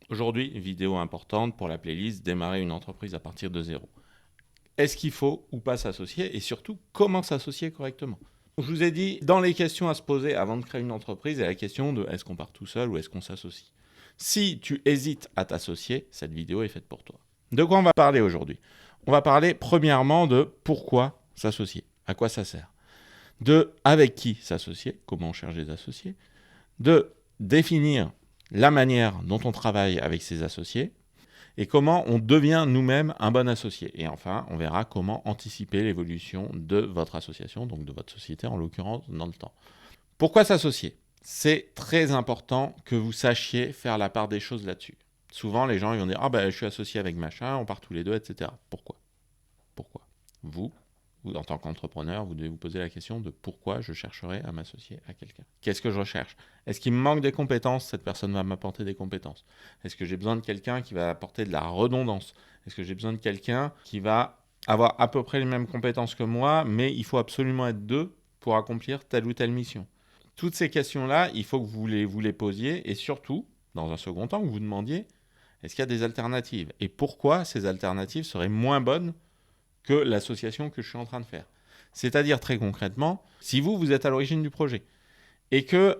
Aujourd'hui, vidéo importante pour la playlist Démarrer une entreprise à partir de zéro. Est-ce qu'il faut ou pas s'associer et surtout comment s'associer correctement? Je vous ai dit dans les questions à se poser avant de créer une entreprise, il y a la question de est-ce qu'on part tout seul ou est-ce qu'on s'associe? Si tu hésites à t'associer, cette vidéo est faite pour toi. De quoi on va parler aujourd'hui? On va parler premièrement de pourquoi s'associer, à quoi ça sert, de avec qui s'associer, comment on cherche des associés, de définir la manière dont on travaille avec ses associés et comment on devient nous-mêmes un bon associé. Et enfin, on verra comment anticiper l'évolution de votre association, donc de votre société en l'occurrence dans le temps. Pourquoi s'associer? C'est très important que vous sachiez faire la part des choses là-dessus. Souvent, les gens ils vont dire « Ah ben, je suis associé avec machin, on part tous les deux, etc. » Pourquoi? Pourquoi? Vous, en tant qu'entrepreneur, vous devez vous poser la question de pourquoi je chercherais à m'associer à quelqu'un. Qu'est-ce que je recherche? Est-ce qu'il me manque des compétences? Cette personne va m'apporter des compétences. Est-ce que j'ai besoin de quelqu'un qui va apporter de la redondance? Est-ce que j'ai besoin de quelqu'un qui va avoir à peu près les mêmes compétences que moi, mais il faut absolument être deux pour accomplir telle ou telle mission? Toutes ces questions-là, il faut que vous les posiez et surtout, dans un second temps, que vous demandiez est-ce qu'il y a des alternatives? Et pourquoi ces alternatives seraient moins bonnes que l'association que je suis en train de faire. C'est-à-dire très concrètement, si vous êtes à l'origine du projet et que,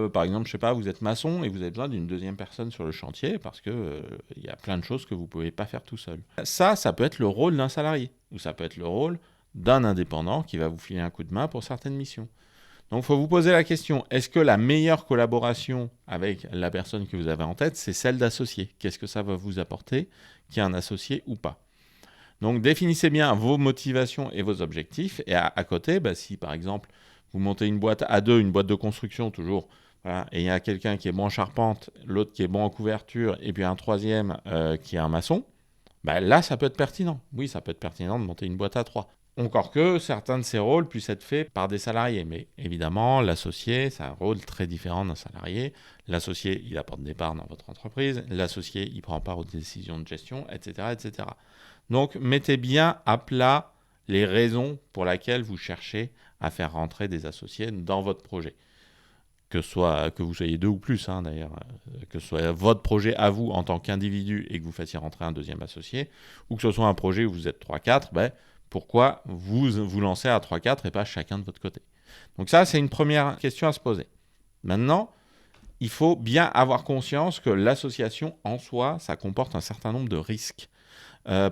par exemple, je sais pas, vous êtes maçon et vous avez besoin d'une deuxième personne sur le chantier parce que il y a plein de choses que vous pouvez pas faire tout seul. Ça peut être le rôle d'un salarié ou ça peut être le rôle d'un indépendant qui va vous filer un coup de main pour certaines missions. Donc, il faut vous poser la question, est-ce que la meilleure collaboration avec la personne que vous avez en tête, c'est celle d'associé? Qu'est-ce que ça va vous apporter qu'il y ait un associé ou pas? Donc, définissez bien vos motivations et vos objectifs. Et à côté, si par exemple, vous montez une boîte à deux, une boîte de construction toujours, voilà, et il y a quelqu'un qui est bon en charpente, l'autre qui est bon en couverture, et puis un troisième qui est un maçon, là, ça peut être pertinent. Oui, ça peut être pertinent de monter une boîte à trois. Encore que certains de ces rôles puissent être faits par des salariés. Mais évidemment, l'associé, c'est un rôle très différent d'un salarié. L'associé, il apporte des parts dans votre entreprise. L'associé, il prend part aux décisions de gestion, etc., etc. Donc, mettez bien à plat les raisons pour lesquelles vous cherchez à faire rentrer des associés dans votre projet. Que vous soyez deux ou plus, d'ailleurs, que ce soit votre projet à vous en tant qu'individu et que vous fassiez rentrer un deuxième associé, ou que ce soit un projet où vous êtes 3-4, pourquoi vous vous lancez à 3-4 et pas chacun de votre côté? Donc ça, c'est une première question à se poser. Maintenant, il faut bien avoir conscience que l'association en soi, ça comporte un certain nombre de risques.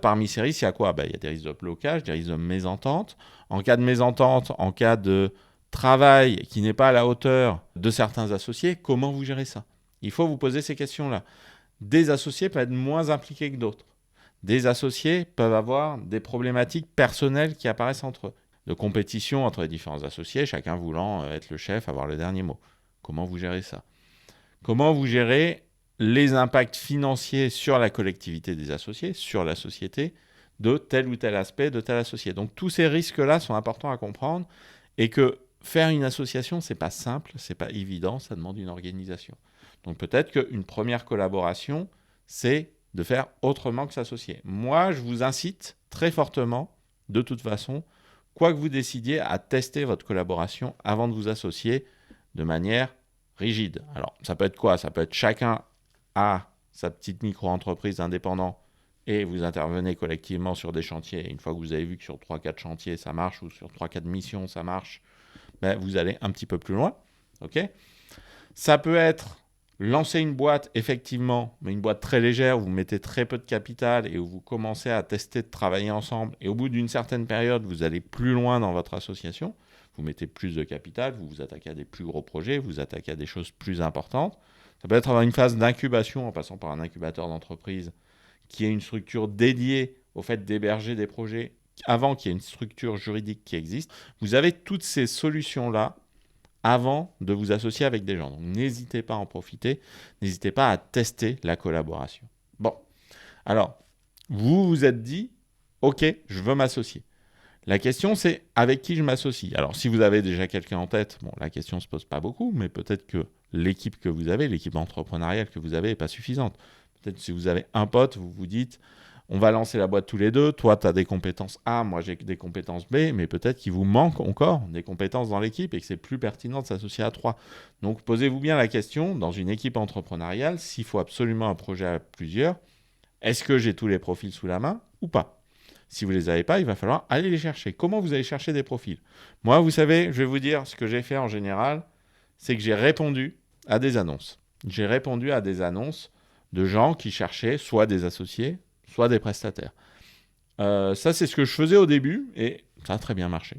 Parmi ces risques, il y a quoi? Il y a des risques de blocage, des risques de mésentente. En cas de mésentente, en cas de travail qui n'est pas à la hauteur de certains associés, comment vous gérez ça? Il faut vous poser ces questions-là. Des associés peuvent être moins impliqués que d'autres. Des associés peuvent avoir des problématiques personnelles qui apparaissent entre eux, de compétition entre les différents associés, chacun voulant être le chef, avoir le dernier mot. Comment vous gérez ça? Comment vous gérez les impacts financiers sur la collectivité des associés, sur la société, de tel ou tel aspect de tel associé? Donc tous ces risques-là sont importants à comprendre et que faire une association, c'est pas simple, c'est pas évident, ça demande une organisation. Donc peut-être qu'une première collaboration, c'est de faire autrement que s'associer. Moi, je vous incite très fortement, de toute façon, quoi que vous décidiez, à tester votre collaboration avant de vous associer de manière rigide. Alors, ça peut être quoi? Ça peut être chacun a sa petite micro-entreprise indépendante et vous intervenez collectivement sur des chantiers. Et une fois que vous avez vu que sur 3-4 chantiers, ça marche, ou sur 3-4 missions, ça marche, vous allez un petit peu plus loin. Okay, ça peut être lancer une boîte, effectivement, mais une boîte très légère, où vous mettez très peu de capital et où vous commencez à tester de travailler ensemble. Et au bout d'une certaine période, vous allez plus loin dans votre association. Vous mettez plus de capital, vous vous attaquez à des plus gros projets, vous vous attaquez à des choses plus importantes. Ça peut être une phase d'incubation en passant par un incubateur d'entreprise qui est une structure dédiée au fait d'héberger des projets avant qu'il y ait une structure juridique qui existe. Vous avez toutes ces solutions-là avant de vous associer avec des gens. Donc n'hésitez pas à en profiter, n'hésitez pas à tester la collaboration. Bon, alors, vous vous êtes dit, ok, je veux m'associer. La question, c'est avec qui je m'associe. Alors, si vous avez déjà quelqu'un en tête, la question ne se pose pas beaucoup, mais peut-être que l'équipe que vous avez, l'équipe entrepreneuriale que vous avez n'est pas suffisante. Peut-être si vous avez un pote, vous vous dites, On va lancer la boîte tous les deux. Toi, tu as des compétences A, moi j'ai des compétences B, mais peut-être qu'il vous manque encore des compétences dans l'équipe et que c'est plus pertinent de s'associer à 3. Donc, posez-vous bien la question, dans une équipe entrepreneuriale, s'il faut absolument un projet à plusieurs, est-ce que j'ai tous les profils sous la main ou pas? Si vous ne les avez pas, il va falloir aller les chercher. Comment vous allez chercher des profils? Moi, vous savez, je vais vous dire ce que j'ai fait en général, c'est que j'ai répondu à des annonces. J'ai répondu à des annonces de gens qui cherchaient soit des associés, soit des prestataires. Ça, c'est ce que je faisais au début et ça a très bien marché.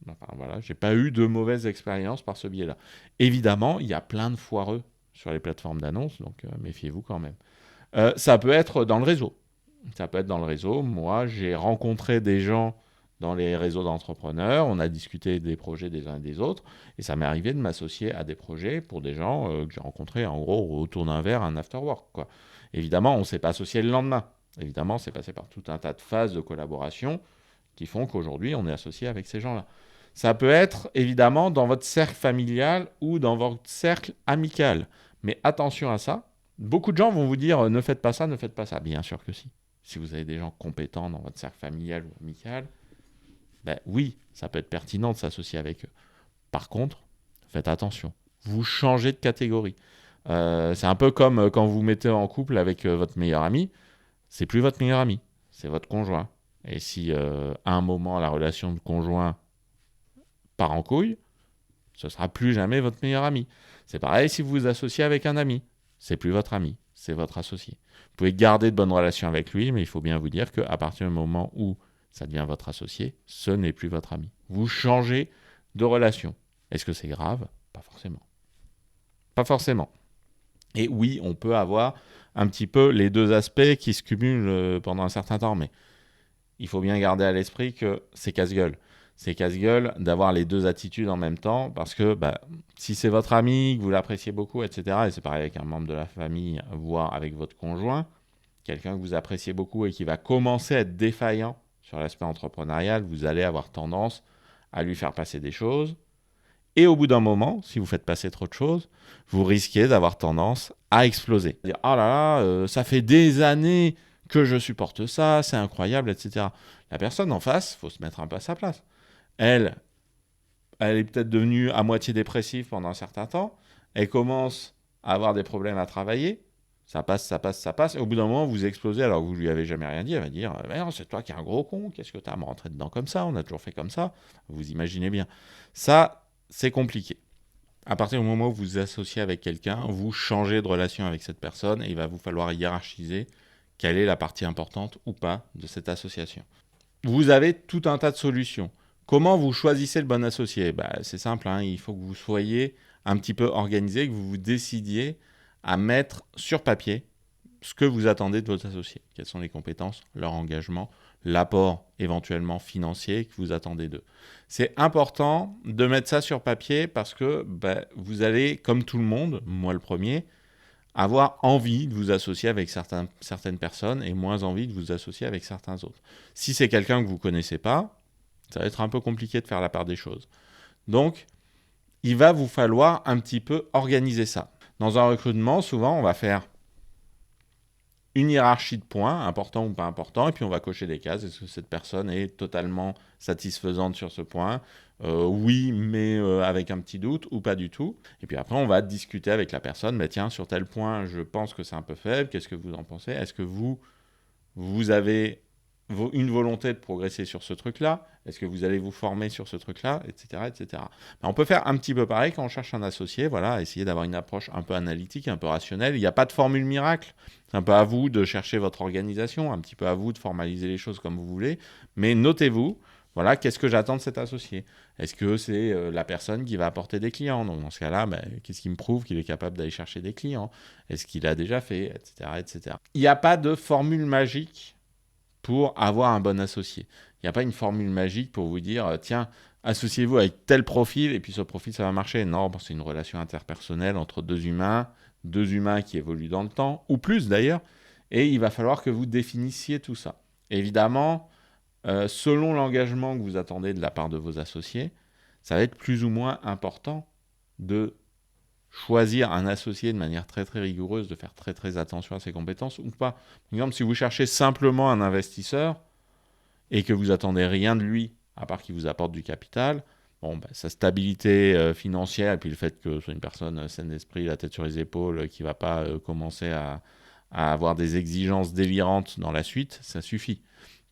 Enfin, voilà, j'ai pas eu de mauvaise expérience par ce biais-là. Évidemment, il y a plein de foireux sur les plateformes d'annonces, donc méfiez-vous quand même. Ça peut être dans le réseau. Ça peut être dans le réseau. Moi, j'ai rencontré des gens dans les réseaux d'entrepreneurs, on a discuté des projets des uns et des autres, et ça m'est arrivé de m'associer à des projets pour des gens que j'ai rencontrés en gros autour d'un verre, un after work, quoi. Évidemment, on ne s'est pas associé le lendemain. Évidemment, c'est passé par tout un tas de phases de collaboration qui font qu'aujourd'hui, on est associé avec ces gens-là. Ça peut être évidemment dans votre cercle familial ou dans votre cercle amical. Mais attention à ça. Beaucoup de gens vont vous dire ne faites pas ça, ne faites pas ça. Bien sûr que si. Si vous avez des gens compétents dans votre cercle familial ou amical, ben oui, ça peut être pertinent de s'associer avec eux. Par contre, faites attention. Vous changez de catégorie. C'est un peu comme quand vous vous mettez en couple avec votre meilleur ami. C'est plus votre meilleur ami, c'est votre conjoint. Et si à un moment la relation de conjoint part en couille, ce sera plus jamais votre meilleur ami. C'est pareil si vous vous associez avec un ami. C'est plus votre ami, c'est votre associé. Vous pouvez garder de bonnes relations avec lui, mais il faut bien vous dire qu'à partir du moment où ça devient votre associé, ce n'est plus votre ami. Vous changez de relation. Est-ce que c'est grave? Pas forcément. Pas forcément. Et oui, on peut avoir un petit peu les deux aspects qui se cumulent pendant un certain temps, mais il faut bien garder à l'esprit que c'est casse-gueule. C'est casse-gueule d'avoir les deux attitudes en même temps, parce que si c'est votre ami, que vous l'appréciez beaucoup, etc., et c'est pareil avec un membre de la famille, voire avec votre conjoint, quelqu'un que vous appréciez beaucoup et qui va commencer à être défaillant sur l'aspect entrepreneurial, vous allez avoir tendance à lui faire passer des choses. Et au bout d'un moment, si vous faites passer trop de choses, vous risquez d'avoir tendance à exploser. Dire « Ah là là, ça fait des années que je supporte ça, c'est incroyable, etc. » La personne en face, il faut se mettre un peu à sa place. Elle est peut-être devenue à moitié dépressive pendant un certain temps. Elle commence à avoir des problèmes à travailler. Ça passe, ça passe, ça passe. Et au bout d'un moment, vous explosez alors que vous lui avez jamais rien dit. Elle va dire « non, c'est toi qui es un gros con. Qu'est-ce que tu as à me rentrer dedans comme ça? On a toujours fait comme ça. » Vous imaginez bien. Ça, c'est compliqué. À partir du moment où vous vous associez avec quelqu'un, vous changez de relation avec cette personne et il va vous falloir hiérarchiser quelle est la partie importante ou pas de cette association. Vous avez tout un tas de solutions. Comment vous choisissez le bon associé? C'est simple, il faut que vous soyez un petit peu organisé, que vous vous décidiez à mettre sur papier ce que vous attendez de votre associé. Quelles sont les compétences, leur engagement, l'apport éventuellement financier que vous attendez d'eux. C'est important de mettre ça sur papier parce que vous allez, comme tout le monde, moi le premier, avoir envie de vous associer avec certaines personnes et moins envie de vous associer avec certains autres. Si c'est quelqu'un que vous ne connaissez pas, ça va être un peu compliqué de faire la part des choses. Donc, il va vous falloir un petit peu organiser ça. Dans un recrutement, souvent, on va faire une hiérarchie de points, important ou pas important, et puis on va cocher des cases. Est-ce que cette personne est totalement satisfaisante sur ce point? Oui, mais avec un petit doute, ou pas du tout. Et puis après, on va discuter avec la personne. Tiens, sur tel point, je pense que c'est un peu faible. Qu'est-ce que vous en pensez? Est-ce que vous avez une volonté de progresser sur ce truc-là? Est-ce que vous allez vous former sur ce truc-là, etc., etc. On peut faire un petit peu pareil quand on cherche un associé, essayer d'avoir une approche un peu analytique, un peu rationnelle. Il n'y a pas de formule miracle. C'est un peu à vous de chercher votre organisation, un petit peu à vous de formaliser les choses comme vous voulez. Mais notez-vous, qu'est-ce que j'attends de cet associé? Est-ce que c'est la personne qui va apporter des clients? Donc dans ce cas-là, qu'est-ce qui me prouve qu'il est capable d'aller chercher des clients? Est-ce qu'il a déjà fait, etc., etc. Il n'y a pas de formule magique pour avoir un bon associé. Il n'y a pas une formule magique pour vous dire, tiens, associez-vous avec tel profil et puis ce profil, ça va marcher. Non, c'est une relation interpersonnelle entre deux humains qui évoluent dans le temps, ou plus d'ailleurs, et il va falloir que vous définissiez tout ça. Évidemment, selon l'engagement que vous attendez de la part de vos associés, ça va être plus ou moins important de choisir un associé de manière très très rigoureuse, de faire très très attention à ses compétences ou pas. Par exemple, si vous cherchez simplement un investisseur et que vous attendez rien de lui, à part qu'il vous apporte du capital, bon, sa stabilité financière et puis le fait que ce soit une personne saine d'esprit, la tête sur les épaules, qui ne va pas commencer à avoir des exigences délirantes dans la suite, ça suffit.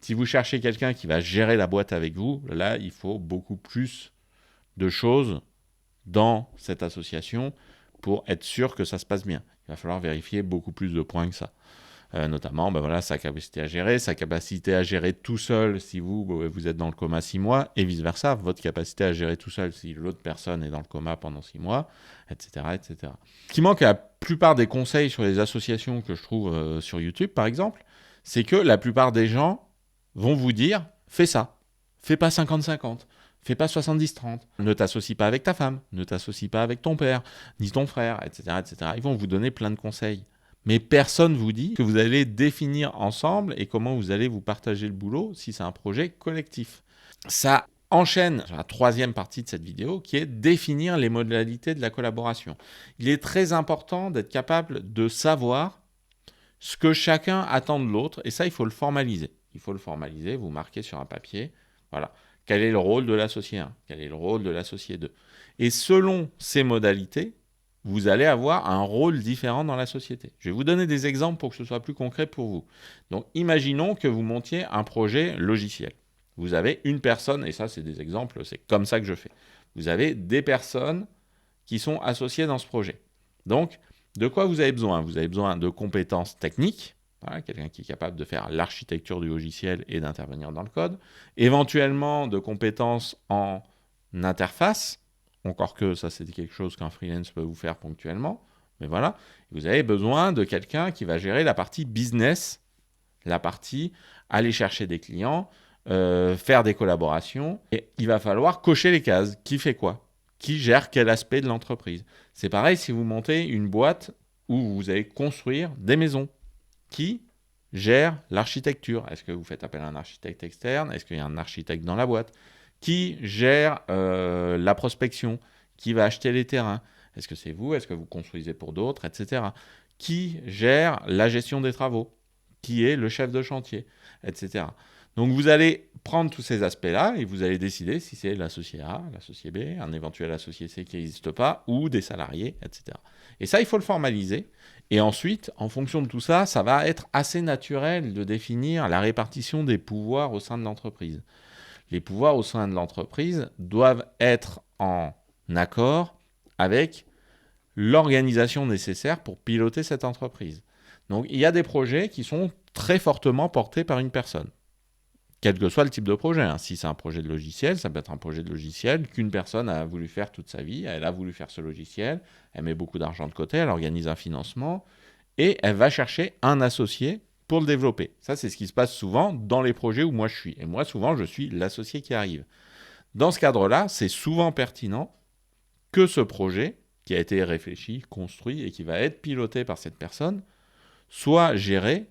Si vous cherchez quelqu'un qui va gérer la boîte avec vous, là, il faut beaucoup plus de choses dans cette association pour être sûr que ça se passe bien. Il va falloir vérifier beaucoup plus de points que ça. Notamment sa capacité à gérer tout seul si vous êtes dans le coma 6 mois, et vice-versa, votre capacité à gérer tout seul si l'autre personne est dans le coma pendant 6 mois, etc., etc. Ce qui manque à la plupart des conseils sur les associations que je trouve sur YouTube, par exemple, c'est que la plupart des gens vont vous dire « fais ça, fais pas 50-50 ». Fais pas 70-30. Ne t'associe pas avec ta femme, ne t'associe pas avec ton père, ni ton frère, etc., etc. Ils vont vous donner plein de conseils. Mais personne ne vous dit que vous allez définir ensemble et comment vous allez vous partager le boulot si c'est un projet collectif. Ça enchaîne sur la troisième partie de cette vidéo qui est définir les modalités de la collaboration. Il est très important d'être capable de savoir ce que chacun attend de l'autre et ça, il faut le formaliser. Il faut le formaliser, vous marquez sur un papier, voilà. Quel est le rôle de l'associé 1 ? Quel est le rôle de l'associé 2 ? Et selon ces modalités, vous allez avoir un rôle différent dans la société. Je vais vous donner des exemples pour que ce soit plus concret pour vous. Donc, imaginons que vous montiez un projet logiciel. Vous avez une personne, et ça, c'est des exemples, c'est comme ça que je fais. Vous avez des personnes qui sont associées dans ce projet. Donc, de quoi vous avez besoin ? Vous avez besoin de compétences techniques. Voilà, quelqu'un qui est capable de faire l'architecture du logiciel et d'intervenir dans le code. Éventuellement, de compétences en interface. Encore que ça, c'est quelque chose qu'un freelance peut vous faire ponctuellement. Mais voilà, vous avez besoin de quelqu'un qui va gérer la partie business, la partie aller chercher des clients, faire des collaborations. Et il va falloir cocher les cases. Qui fait quoi ? Qui gère quel aspect de l'entreprise ? C'est pareil si vous montez une boîte où vous allez construire des maisons. Qui gère l'architecture ? Est-ce que vous faites appel à un architecte externe ? Est-ce qu'il y a un architecte dans la boîte ? Qui gère la prospection ? Qui va acheter les terrains ? Est-ce que c'est vous ? Est-ce que vous construisez pour d'autres ? Etc. Qui gère la gestion des travaux ? Qui est le chef de chantier ? Etc. Donc vous allez prendre tous ces aspects-là et vous allez décider si c'est l'associé A, l'associé B, un éventuel associé C qui n'existe pas, ou des salariés, etc. Et ça, il faut le formaliser. Et ensuite, en fonction de tout ça, ça va être assez naturel de définir la répartition des pouvoirs au sein de l'entreprise. Les pouvoirs au sein de l'entreprise doivent être en accord avec l'organisation nécessaire pour piloter cette entreprise. Donc, il y a des projets qui sont très fortement portés par une personne. Quel que soit le type de projet. Si c'est un projet de logiciel, ça peut être un projet de logiciel qu'une personne a voulu faire toute sa vie. Elle a voulu faire ce logiciel, elle met beaucoup d'argent de côté, elle organise un financement et elle va chercher un associé pour le développer. Ça, c'est ce qui se passe souvent dans les projets où moi je suis. Et moi, souvent, je suis l'associé qui arrive. Dans ce cadre-là, c'est souvent pertinent que ce projet, qui a été réfléchi, construit et qui va être piloté par cette personne, soit géré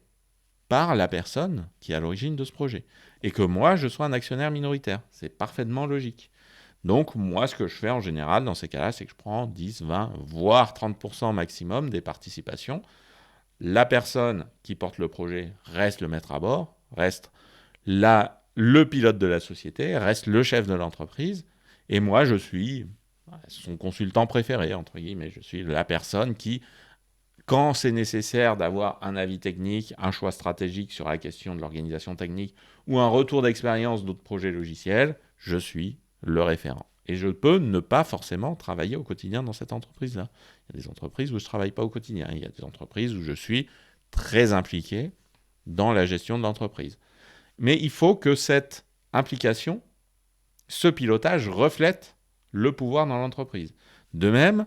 par la personne qui est à l'origine de ce projet. Et que moi, je sois un actionnaire minoritaire. C'est parfaitement logique. Donc, moi, ce que je fais en général dans ces cas-là, c'est que je prends 10, 20, voire 30% maximum des participations. La personne qui porte le projet reste le maître à bord, reste le pilote de la société, reste le chef de l'entreprise. Et moi, je suis son consultant préféré, entre guillemets. Je suis la personne qui, quand c'est nécessaire d'avoir un avis technique, un choix stratégique sur la question de l'organisation technique ou un retour d'expérience d'autres projets logiciels, je suis le référent. Et je peux ne pas forcément travailler au quotidien dans cette entreprise-là. Il y a des entreprises où je ne travaille pas au quotidien. Il y a des entreprises où je suis très impliqué dans la gestion de l'entreprise. Mais il faut que cette implication, ce pilotage reflète le pouvoir dans l'entreprise. De même,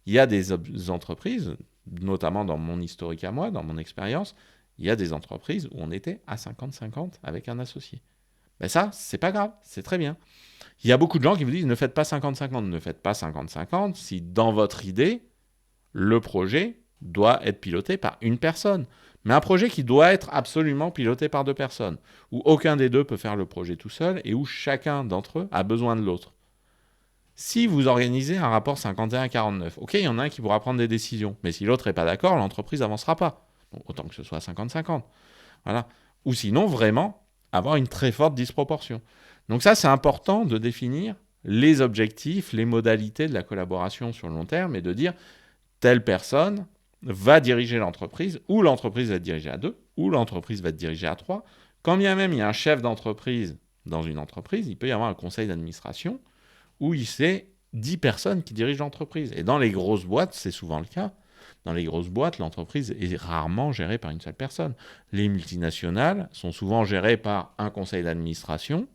il y a des entreprises, notamment dans mon historique à moi, dans mon expérience, il y a des entreprises où on était à 50-50 avec un associé. Ben ça, c'est pas grave, c'est très bien. Il y a beaucoup de gens qui vous disent ne faites pas 50-50, ne faites pas 50-50 si dans votre idée, le projet doit être piloté par une personne. Mais un projet qui doit être absolument piloté par deux personnes, où aucun des deux peut faire le projet tout seul et où chacun d'entre eux a besoin de l'autre. Si vous organisez un rapport 51-49, ok, il y en a un qui pourra prendre des décisions, mais si l'autre n'est pas d'accord, l'entreprise n'avancera pas. Donc, autant que ce soit 50-50. Voilà. Ou sinon, vraiment, avoir une très forte disproportion. Donc ça, c'est important de définir les objectifs, les modalités de la collaboration sur le long terme et de dire telle personne va diriger l'entreprise, ou l'entreprise va être dirigée à 2, ou l'entreprise va être dirigée à 3. Quand bien même il y a un chef d'entreprise dans une entreprise, il peut y avoir un conseil d'administration où il sait 10 personnes qui dirigent l'entreprise. Et dans les grosses boîtes, c'est souvent le cas. Dans les grosses boîtes, l'entreprise est rarement gérée par une seule personne. Les multinationales sont souvent gérées par un conseil d'administration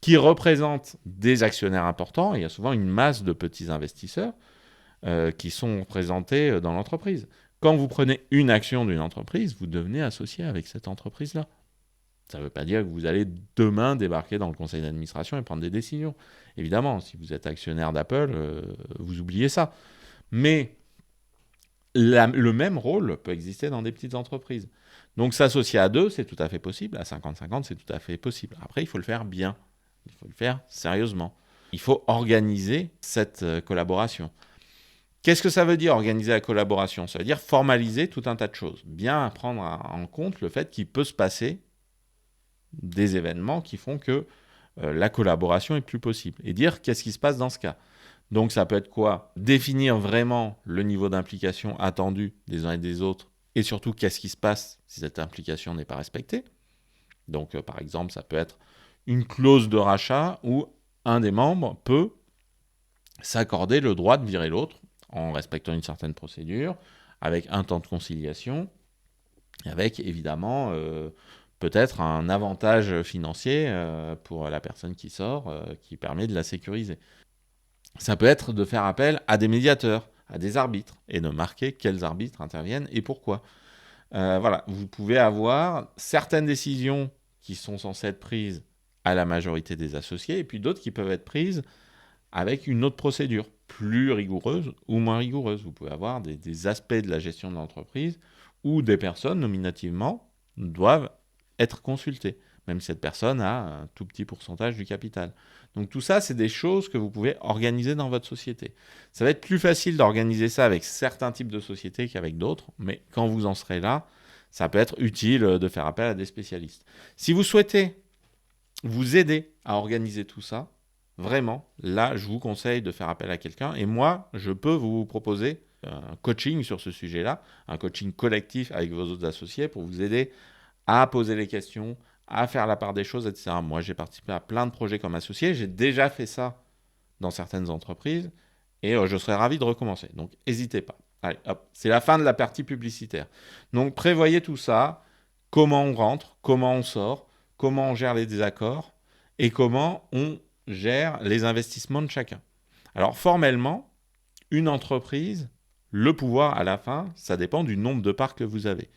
qui représente des actionnaires importants. Et il y a souvent une masse de petits investisseurs qui sont représentés dans l'entreprise. Quand vous prenez une action d'une entreprise, vous devenez associé avec cette entreprise-là. Ça ne veut pas dire que vous allez demain débarquer dans le conseil d'administration et prendre des décisions. Évidemment, si vous êtes actionnaire d'Apple, vous oubliez ça. Mais le même rôle peut exister dans des petites entreprises. Donc s'associer à 2, c'est tout à fait possible. À 50-50, c'est tout à fait possible. Après, il faut le faire bien. Il faut le faire sérieusement. Il faut organiser cette collaboration. Qu'est-ce que ça veut dire organiser la collaboration ? Ça veut dire formaliser tout un tas de choses. Bien prendre en compte le fait qu'il peut se passer des événements qui font que la collaboration est plus possible. Et dire qu'est-ce qui se passe dans ce cas. Donc ça peut être quoi ? Définir vraiment le niveau d'implication attendu des uns et des autres, et surtout qu'est-ce qui se passe si cette implication n'est pas respectée. Donc par exemple, ça peut être une clause de rachat où un des membres peut s'accorder le droit de virer l'autre en respectant une certaine procédure, avec un temps de conciliation, et avec évidemment peut-être un avantage financier pour la personne qui sort, qui permet de la sécuriser. Ça peut être de faire appel à des médiateurs, à des arbitres, et de marquer quels arbitres interviennent et pourquoi. Voilà, vous pouvez avoir certaines décisions qui sont censées être prises à la majorité des associés, et puis d'autres qui peuvent être prises avec une autre procédure, plus rigoureuse ou moins rigoureuse. Vous pouvez avoir des aspects de la gestion de l'entreprise où des personnes, nominativement, doivent être consultées, même si cette personne a un tout petit pourcentage du capital. Donc tout ça, c'est des choses que vous pouvez organiser dans votre société. Ça va être plus facile d'organiser ça avec certains types de sociétés qu'avec d'autres, mais quand vous en serez là, ça peut être utile de faire appel à des spécialistes. Si vous souhaitez vous aider à organiser tout ça, vraiment, là, je vous conseille de faire appel à quelqu'un. Et moi, je peux vous proposer un coaching sur ce sujet-là, un coaching collectif avec vos autres associés pour vous aider à poser les questions, à faire la part des choses, etc. Moi, j'ai participé à plein de projets comme associé. J'ai déjà fait ça dans certaines entreprises et je serais ravi de recommencer. Donc, n'hésitez pas. Allez, hop, c'est la fin de la partie publicitaire. Donc, prévoyez tout ça, comment on rentre, comment on sort, comment on gère les désaccords et comment on gère les investissements de chacun. Alors, formellement, une entreprise, le pouvoir à la fin, ça dépend du nombre de parts que vous avez.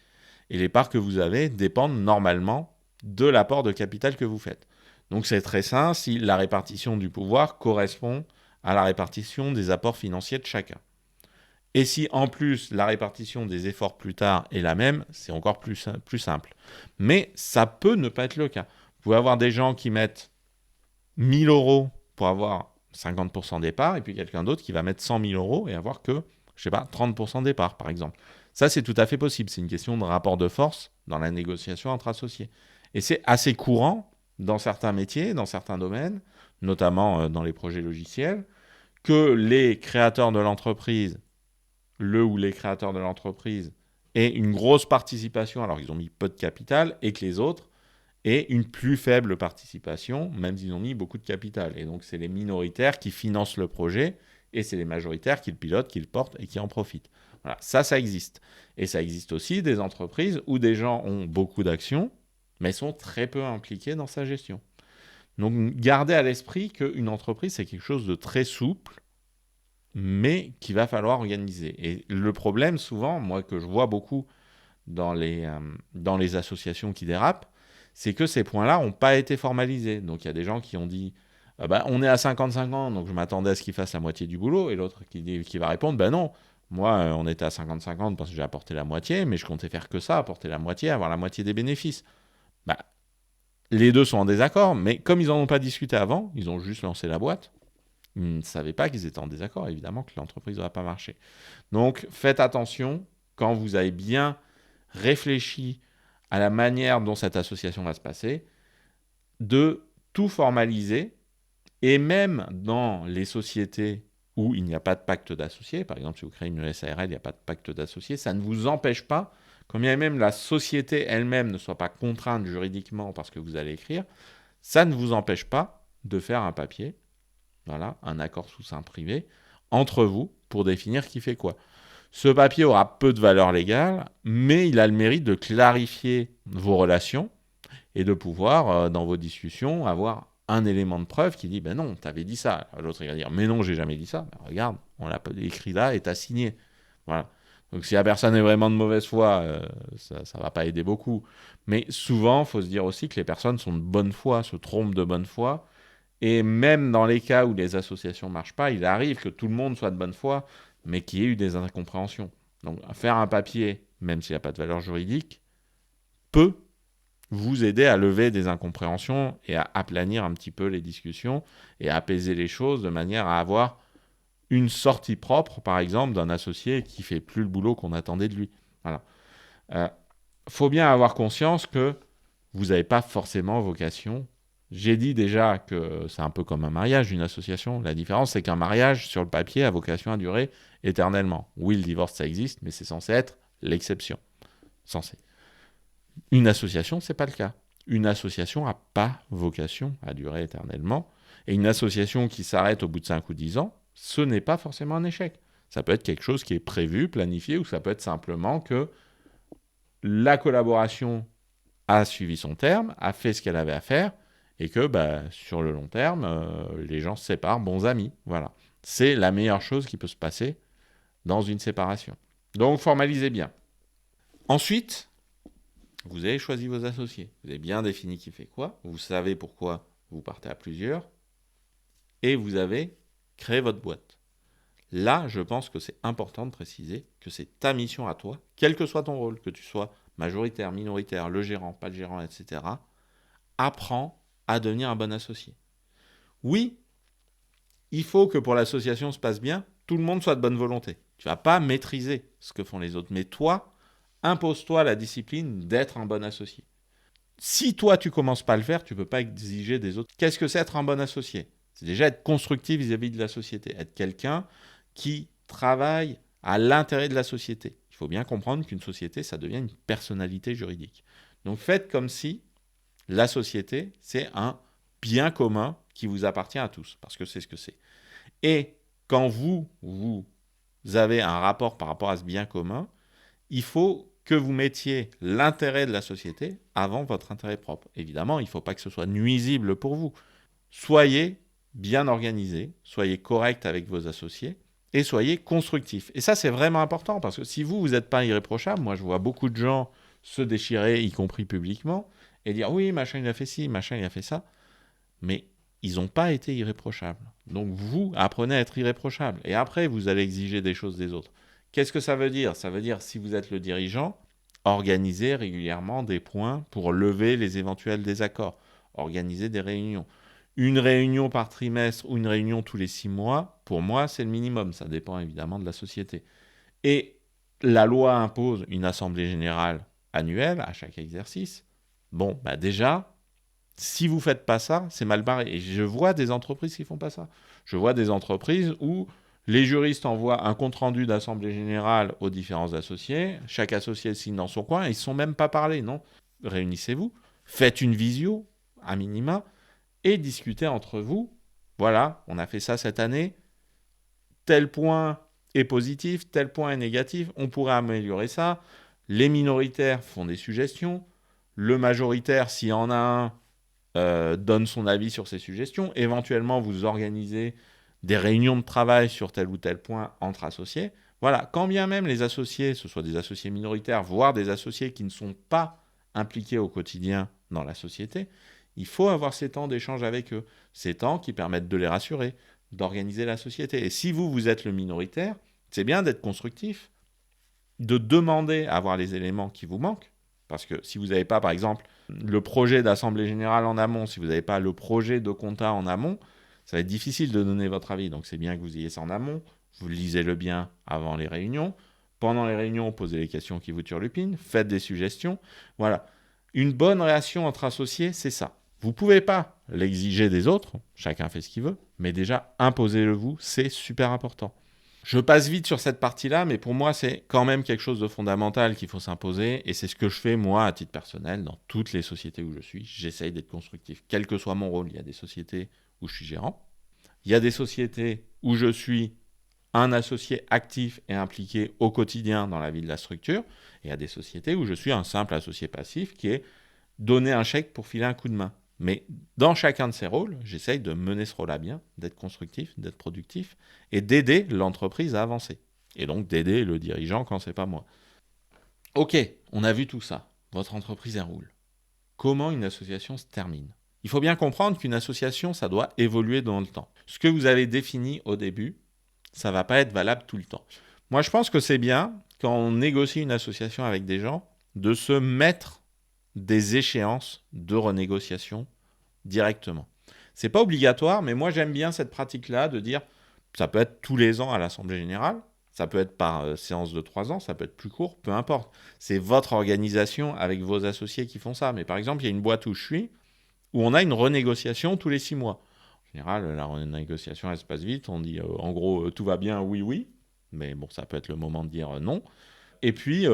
Et les parts que vous avez dépendent normalement de l'apport de capital que vous faites. Donc c'est très simple si la répartition du pouvoir correspond à la répartition des apports financiers de chacun. Et si en plus la répartition des efforts plus tard est la même, c'est encore plus simple. Mais ça peut ne pas être le cas. Vous pouvez avoir des gens qui mettent 1000 euros pour avoir 50% des parts, et puis quelqu'un d'autre qui va mettre 100 000 euros et avoir que, 30% des parts, par exemple. Ça, c'est tout à fait possible. C'est une question de rapport de force dans la négociation entre associés. Et c'est assez courant dans certains métiers, dans certains domaines, notamment dans les projets logiciels, que les créateurs de l'entreprise, les créateurs de l'entreprise aient une grosse participation alors qu'ils ont mis peu de capital, et que les autres aient une plus faible participation, même s'ils ont mis beaucoup de capital. Et donc, c'est les minoritaires qui financent le projet, et c'est les majoritaires qui le pilotent, qui le portent et qui en profitent. Voilà, ça existe. Et ça existe aussi des entreprises où des gens ont beaucoup d'actions, mais sont très peu impliqués dans sa gestion. Donc, gardez à l'esprit qu'une entreprise, c'est quelque chose de très souple, mais qu'il va falloir organiser. Et le problème, souvent, moi, que je vois beaucoup dans les associations qui dérapent, c'est que ces points-là n'ont pas été formalisés. Donc, il y a des gens qui ont dit on est à 50-50, donc je m'attendais à ce qu'ils fassent la moitié du boulot. Et l'autre qui va répondre non, moi, on était à 50-50 parce que j'ai apporté la moitié, mais je comptais faire que ça, apporter la moitié, avoir la moitié des bénéfices. Les deux sont en désaccord, mais comme ils n'en ont pas discuté avant, ils ont juste lancé la boîte, Ils ne savaient pas qu'ils étaient en désaccord, évidemment que l'entreprise n'aurait pas marché. Donc, faites attention quand vous avez bien réfléchi à la manière dont cette association va se passer, de tout formaliser, et même dans les sociétés où il n'y a pas de pacte d'associés, par exemple si vous créez une SARL, il n'y a pas de pacte d'associés, ça ne vous empêche pas, quand bien même la société elle-même ne soit pas contrainte juridiquement parce que vous allez écrire, ça ne vous empêche pas de faire un papier, voilà, un accord sous seing privé, entre vous pour définir qui fait quoi. Ce papier aura peu de valeur légale, mais il a le mérite de clarifier vos relations et de pouvoir, dans vos discussions, avoir un élément de preuve qui dit « ben non, t'avais dit ça ». L'autre, il va dire « mais non, j'ai jamais dit ça ». Ben, regarde, on l'a écrit là et t'as signé. Voilà. Donc si la personne est vraiment de mauvaise foi, ça ne va pas aider beaucoup. Mais souvent, il faut se dire aussi que les personnes sont de bonne foi, se trompent de bonne foi. Et même dans les cas où les associations ne marchent pas, il arrive que tout le monde soit de bonne foi, mais qu'il y ait eu des incompréhensions. Donc faire un papier, même s'il n'y a pas de valeur juridique, peut vous aider à lever des incompréhensions et à aplanir un petit peu les discussions et à apaiser les choses de manière à avoir une sortie propre, par exemple, d'un associé qui ne fait plus le boulot qu'on attendait de lui. Voilà. Faut bien avoir conscience que vous n'avez pas forcément vocation. J'ai dit déjà que c'est un peu comme un mariage, une association. La différence, c'est qu'un mariage, sur le papier, a vocation à durer éternellement. Oui, le divorce, ça existe, mais c'est censé être l'exception. Censé. Une association, ce n'est pas le cas. Une association n'a pas vocation à durer éternellement. Et une association qui s'arrête au bout de 5 ou 10 ans, ce n'est pas forcément un échec. Ça peut être quelque chose qui est prévu, planifié, ou ça peut être simplement que la collaboration a suivi son terme, a fait ce qu'elle avait à faire, et que sur le long terme, les gens se séparent, bons amis. Voilà. C'est la meilleure chose qui peut se passer dans une séparation. Donc, formalisez bien. Ensuite, vous avez choisi vos associés. Vous avez bien défini qui fait quoi. Vous savez pourquoi vous partez à plusieurs. Et vous avez créé votre boîte. Là, je pense que c'est important de préciser que c'est ta mission à toi, quel que soit ton rôle, que tu sois majoritaire, minoritaire, le gérant, pas le gérant, etc. Apprends à devenir un bon associé. Oui, il faut que pour l'association se passe bien, tout le monde soit de bonne volonté. Tu ne vas pas maîtriser ce que font les autres, mais toi, impose-toi la discipline d'être un bon associé. Si toi, tu ne commences pas à le faire, tu ne peux pas exiger des autres. Qu'est-ce que c'est être un bon associé ? C'est déjà être constructif vis-à-vis de la société, être quelqu'un qui travaille à l'intérêt de la société. Il faut bien comprendre qu'une société, ça devient une personnalité juridique. Donc faites comme si la société, c'est un bien commun qui vous appartient à tous, parce que c'est ce que c'est. Et quand vous avez un rapport par rapport à ce bien commun, il faut que vous mettiez l'intérêt de la société avant votre intérêt propre. Évidemment, il ne faut pas que ce soit nuisible pour vous. Soyez bien organisé, soyez correct avec vos associés et soyez constructif. Et ça, c'est vraiment important parce que si vous n'êtes pas irréprochable, moi je vois beaucoup de gens se déchirer, y compris publiquement, et dire oui, machin il a fait ci, machin il a fait ça, mais ils n'ont pas été irréprochables. Donc vous, apprenez à être irréprochable et après vous allez exiger des choses des autres. Qu'est-ce que ça veut dire ? Ça veut dire, si vous êtes le dirigeant, organisez régulièrement des points pour lever les éventuels désaccords, organiser des réunions. Une réunion par trimestre ou une réunion tous les 6 mois, pour moi, c'est le minimum. Ça dépend évidemment de la société. Et la loi impose une assemblée générale annuelle à chaque exercice. Bon, déjà, si vous ne faites pas ça, c'est mal barré. Et je vois des entreprises qui ne font pas ça. Je vois des entreprises où les juristes envoient un compte-rendu d'assemblée générale aux différents associés. Chaque associé signe dans son coin. Ils ne se sont même pas parlé, non ? Réunissez-vous. Faites une visio, à minima, et discutez entre vous. Voilà, on a fait ça cette année. Tel point est positif, tel point est négatif. On pourrait améliorer ça. Les minoritaires font des suggestions. Le majoritaire, s'il y en a un, donne son avis sur ces suggestions. Éventuellement, vous organisez des réunions de travail sur tel ou tel point entre associés. Voilà, quand bien même les associés, ce soit des associés minoritaires, voire des associés qui ne sont pas impliqués au quotidien dans la société, il faut avoir ces temps d'échange avec eux, ces temps qui permettent de les rassurer, d'organiser la société. Et si vous êtes le minoritaire, c'est bien d'être constructif, de demander à avoir les éléments qui vous manquent, parce que si vous n'avez pas, par exemple, le projet d'assemblée générale en amont, si vous n'avez pas le projet de compta en amont, Ça va être difficile de donner votre avis, donc c'est bien que vous ayez ça en amont. Vous lisez-le bien avant les réunions. Pendant les réunions, posez les questions qui vous turlupinent, faites des suggestions. Voilà. Une bonne relation entre associés, c'est ça. Vous ne pouvez pas l'exiger des autres, chacun fait ce qu'il veut, mais déjà, imposez-le vous, c'est super important. Je passe vite sur cette partie-là, mais pour moi, c'est quand même quelque chose de fondamental qu'il faut s'imposer, et c'est ce que je fais, moi, à titre personnel, dans toutes les sociétés où je suis. J'essaye d'être constructif, quel que soit mon rôle. Il y a des sociétés où je suis gérant, il y a des sociétés où je suis un associé actif et impliqué au quotidien dans la vie de la structure, et il y a des sociétés où je suis un simple associé passif qui est donner un chèque pour filer un coup de main. Mais dans chacun de ces rôles, j'essaye de mener ce rôle à bien, d'être constructif, d'être productif et d'aider l'entreprise à avancer. Et donc d'aider le dirigeant quand c'est pas moi. Ok, on a vu tout ça. Votre entreprise, elle roule. Comment une association se termine? Il faut bien comprendre qu'une association, ça doit évoluer dans le temps. Ce que vous avez défini au début, ça ne va pas être valable tout le temps. Moi, je pense que c'est bien, quand on négocie une association avec des gens, de se mettre des échéances de renégociation directement. C'est pas obligatoire, mais moi j'aime bien cette pratique-là de dire, ça peut être tous les ans à l'Assemblée Générale, ça peut être par séance de 3 ans, ça peut être plus court, peu importe. C'est votre organisation avec vos associés qui font ça. Mais par exemple, il y a une boîte où je suis, où on a une renégociation tous les 6 mois. En général, la renégociation, elle se passe vite. On dit, en gros, tout va bien, oui, oui. Mais bon, ça peut être le moment de dire non. Et puis,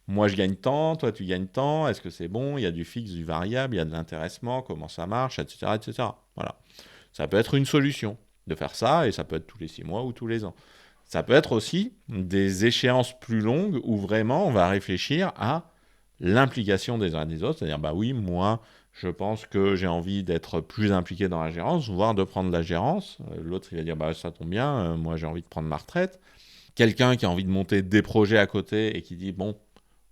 moi, je gagne tant, toi, tu gagnes tant. Est-ce que c'est bon? Il y a du fixe, du variable, il y a de l'intéressement, comment ça marche, etc., etc. Voilà. Ça peut être une solution de faire ça, et ça peut être tous les 6 mois ou tous les ans. Ça peut être aussi des échéances plus longues où vraiment on va réfléchir à l'implication des uns et des autres. C'est-à-dire, bah oui, moi, je pense que j'ai envie d'être plus impliqué dans la gérance, voire de prendre la gérance. L'autre, il va dire, bah ça tombe bien, moi j'ai envie de prendre ma retraite. Quelqu'un qui a envie de monter des projets à côté et qui dit, bon,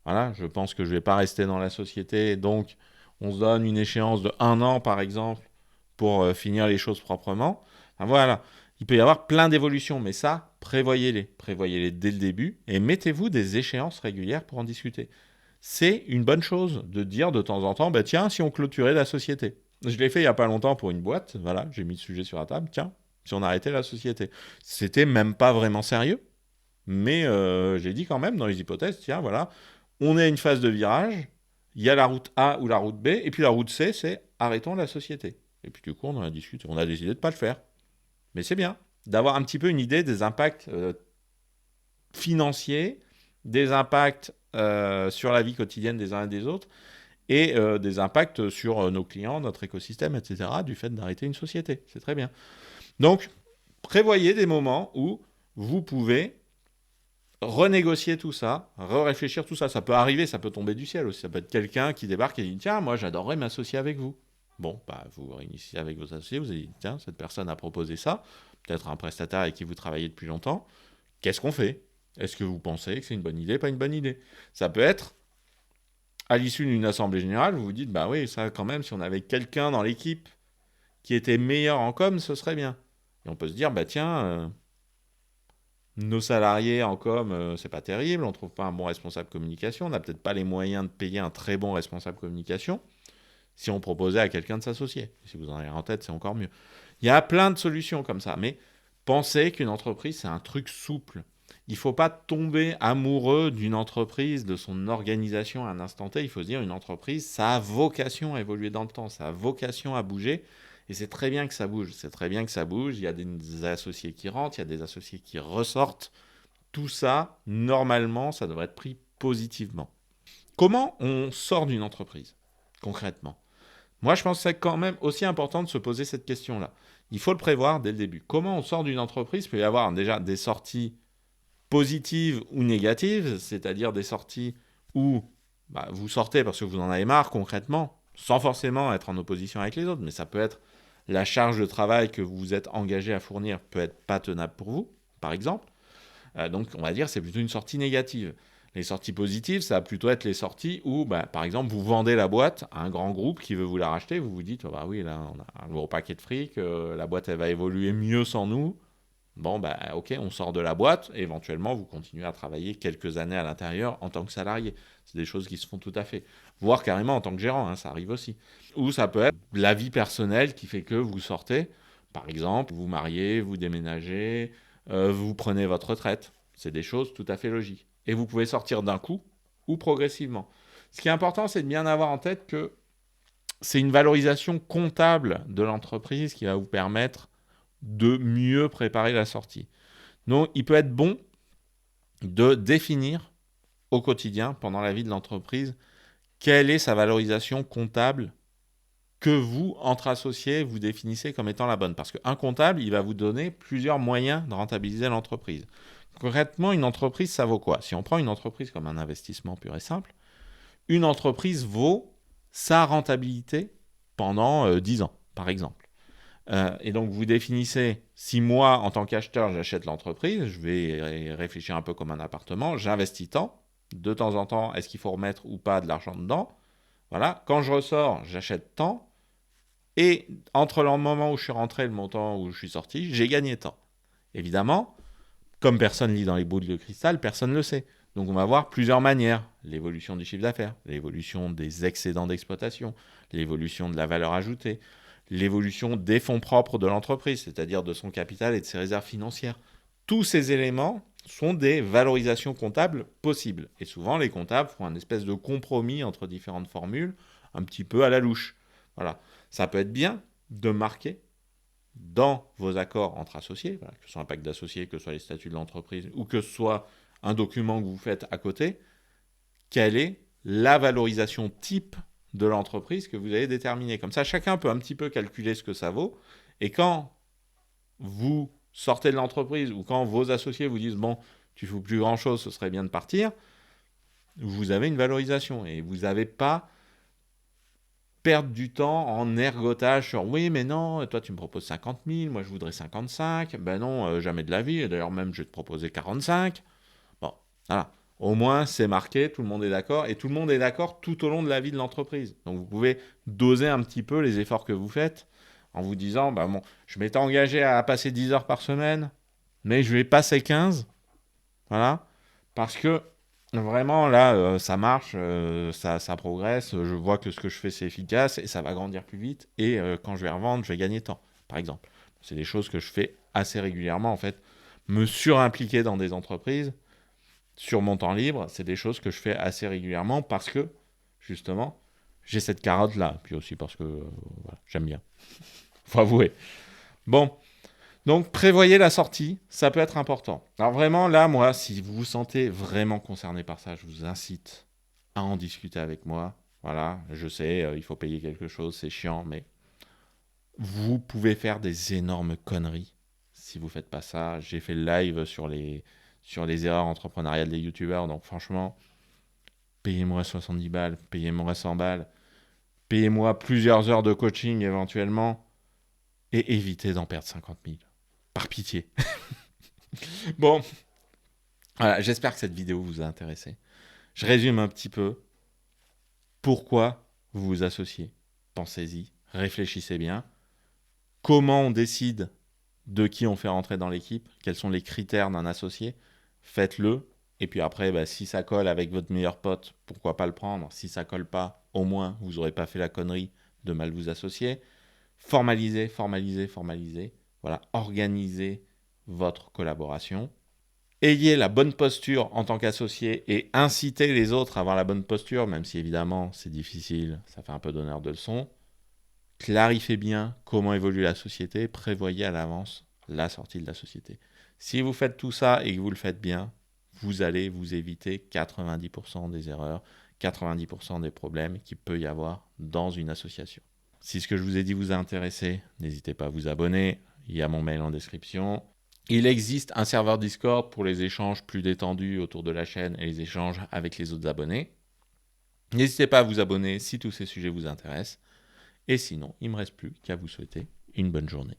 voilà, je pense que je ne vais pas rester dans la société, donc on se donne une échéance de 1 an, par exemple, pour finir les choses proprement. Enfin, voilà, il peut y avoir plein d'évolutions, mais ça, prévoyez-les. Prévoyez-les dès le début et mettez-vous des échéances régulières pour en discuter. C'est une bonne chose de dire de temps en temps, bah, tiens, si on clôturait la société. Je l'ai fait il n'y a pas longtemps pour une boîte, voilà, j'ai mis le sujet sur la table, tiens, si on arrêtait la société. C'était même pas vraiment sérieux, mais j'ai dit quand même dans les hypothèses, tiens, voilà, on est à une phase de virage, il y a la route A ou la route B, et puis la route C, c'est arrêtons la société. Et puis du coup, on en a discuté, on a décidé de ne pas le faire. Mais c'est bien d'avoir un petit peu une idée des impacts financiers, des impacts sur la vie quotidienne des uns et des autres, et des impacts sur nos clients, notre écosystème, etc., du fait d'arrêter une société. C'est très bien. Donc, prévoyez des moments où vous pouvez renégocier tout ça, réfléchir tout ça. Ça peut arriver, ça peut tomber du ciel aussi. Ça peut être quelqu'un qui débarque et dit, tiens, moi j'adorerais m'associer avec vous. Bon, bah, vous vous réunissez avec vos associés, vous avez dit, tiens, cette personne a proposé ça, peut-être un prestataire avec qui vous travaillez depuis longtemps. Qu'est-ce qu'on fait? Est-ce que vous pensez que c'est une bonne idée, pas une bonne idée? Ça peut être, à l'issue d'une assemblée générale, vous vous dites, bah oui, ça quand même, si on avait quelqu'un dans l'équipe qui était meilleur en com, ce serait bien. Et on peut se dire, bah tiens, nos salariés en com, c'est pas terrible, on trouve pas un bon responsable communication, on n'a peut-être pas les moyens de payer un très bon responsable communication. Si on proposait à quelqu'un de s'associer. Si vous en avez en tête, c'est encore mieux. Il y a plein de solutions comme ça, mais pensez qu'une entreprise, c'est un truc souple. Il ne faut pas tomber amoureux d'une entreprise, de son organisation à un instant T. Il faut se dire, une entreprise, ça a vocation à évoluer dans le temps, ça a vocation à bouger, et c'est très bien que ça bouge. C'est très bien que ça bouge. Il y a des associés qui rentrent, il y a des associés qui ressortent. Tout ça, normalement, ça devrait être pris positivement. Comment on sort d'une entreprise, concrètement? Moi, je pense que c'est quand même aussi important de se poser cette question-là. Il faut le prévoir dès le début. Comment on sort d'une entreprise? Il peut y avoir déjà des sorties positives ou négatives, c'est-à-dire des sorties où vous sortez parce que vous en avez marre concrètement, sans forcément être en opposition avec les autres, mais ça peut être la charge de travail que vous vous êtes engagé à fournir peut être pas tenable pour vous, par exemple. Donc, on va dire que c'est plutôt une sortie négative. Les sorties positives, ça va plutôt être les sorties où, par exemple, vous vendez la boîte à un grand groupe qui veut vous la racheter. Vous vous dites, bah oui, là, on a un gros paquet de fric, la boîte, elle va évoluer mieux sans nous. Bon, ok, on sort de la boîte, et éventuellement, vous continuez à travailler quelques années à l'intérieur en tant que salarié. C'est des choses qui se font tout à fait. Voire carrément en tant que gérant, ça arrive aussi. Ou ça peut être la vie personnelle qui fait que vous sortez Par exemple, vous mariez, vous déménagez, vous prenez votre retraite. C'est des choses tout à fait logiques. Et vous pouvez sortir d'un coup ou progressivement. Ce qui est important, c'est de bien avoir en tête que c'est une valorisation comptable de l'entreprise qui va vous permettre de mieux préparer la sortie. Donc, il peut être bon de définir au quotidien, pendant la vie de l'entreprise, quelle est sa valorisation comptable que vous, entre associés, vous définissez comme étant la bonne. Parce qu'un comptable, il va vous donner plusieurs moyens de rentabiliser l'entreprise. Concrètement, une entreprise, ça vaut quoi? Si on prend une entreprise comme un investissement pur et simple, une entreprise vaut sa rentabilité pendant 10 ans, par exemple. Et donc, vous définissez, si moi, en tant qu'acheteur, j'achète l'entreprise, je vais réfléchir un peu comme un appartement, j'investis tant, de temps en temps, est-ce qu'il faut remettre ou pas de l'argent dedans? Voilà, quand je ressors, j'achète tant, et entre le moment où je suis rentré et le montant où je suis sorti, j'ai gagné tant. Évidemment, comme personne lit dans les boules de cristal, personne ne le sait. Donc on va voir plusieurs manières. L'évolution du chiffre d'affaires, l'évolution des excédents d'exploitation, l'évolution de la valeur ajoutée, l'évolution des fonds propres de l'entreprise, c'est-à-dire de son capital et de ses réserves financières. Tous ces éléments sont des valorisations comptables possibles. Et souvent, les comptables font un espèce de compromis entre différentes formules, un petit peu à la louche. Voilà. Ça peut être bien de marquer dans vos accords entre associés, voilà, que ce soit un pacte d'associés, que ce soit les statuts de l'entreprise, ou que ce soit un document que vous faites à côté, quelle est la valorisation type de l'entreprise que vous avez déterminée. Comme ça, chacun peut un petit peu calculer ce que ça vaut. Et quand vous sortez de l'entreprise ou quand vos associés vous disent « bon, tu ne fous plus grand-chose, ce serait bien de partir », vous avez une valorisation et vous n'avez pas perdre du temps en ergotage sur « oui, mais non, toi tu me proposes 50 000, moi je voudrais 55, ben non, jamais de la vie, et d'ailleurs même je vais te proposer 45. » Bon, voilà. Au moins, c'est marqué, tout le monde est d'accord, et tout le monde est d'accord tout au long de la vie de l'entreprise. Donc, vous pouvez doser un petit peu les efforts que vous faites en vous disant, bah bon, je m'étais engagé à passer 10 heures par semaine, mais je vais passer 15, voilà, parce que vraiment, là, ça marche, ça progresse, je vois que ce que je fais, c'est efficace, et ça va grandir plus vite, et quand je vais revendre, je vais gagner tant, par exemple. C'est des choses que je fais assez régulièrement, en fait. Me surimpliquer dans des entreprises, sur mon temps libre, c'est des choses que je fais assez régulièrement parce que, justement, j'ai cette carotte-là. Puis aussi parce que voilà, j'aime bien. Faut avouer. Bon, donc prévoyez la sortie, ça peut être important. Alors vraiment, là, moi, si vous vous sentez vraiment concerné par ça, je vous incite à en discuter avec moi. Voilà, je sais, il faut payer quelque chose, c'est chiant, mais vous pouvez faire des énormes conneries si vous ne faites pas ça. J'ai fait le live sur les erreurs entrepreneuriales des youtubeurs. Donc franchement, payez-moi 70 balles, payez-moi 100 balles, payez-moi plusieurs heures de coaching éventuellement et évitez d'en perdre 50 000. Par pitié. Bon, voilà, j'espère que cette vidéo vous a intéressé. Je résume un petit peu pourquoi vous vous associez. Pensez-y, réfléchissez bien. Comment on décide de qui on fait rentrer dans l'équipe, quels sont les critères d'un associé, faites-le. Et puis après, bah, si ça colle avec votre meilleur pote, pourquoi pas le prendre? Si ça colle pas, au moins, vous n'aurez pas fait la connerie de mal vous associer. Formalisez, formalisez, formalisez. Voilà, organisez votre collaboration. Ayez la bonne posture en tant qu'associé et incitez les autres à avoir la bonne posture, même si évidemment c'est difficile, ça fait un peu d'honneur de leçon. Clarifiez bien comment évolue la société, prévoyez à l'avance la sortie de la société. Si vous faites tout ça et que vous le faites bien, vous allez vous éviter 90% des erreurs, 90% des problèmes qu'il peut y avoir dans une association. Si ce que je vous ai dit vous a intéressé, n'hésitez pas à vous abonner, il y a mon mail en description. Il existe un serveur Discord pour les échanges plus détendus autour de la chaîne et les échanges avec les autres abonnés. N'hésitez pas à vous abonner si tous ces sujets vous intéressent. Et sinon, il ne me reste plus qu'à vous souhaiter une bonne journée.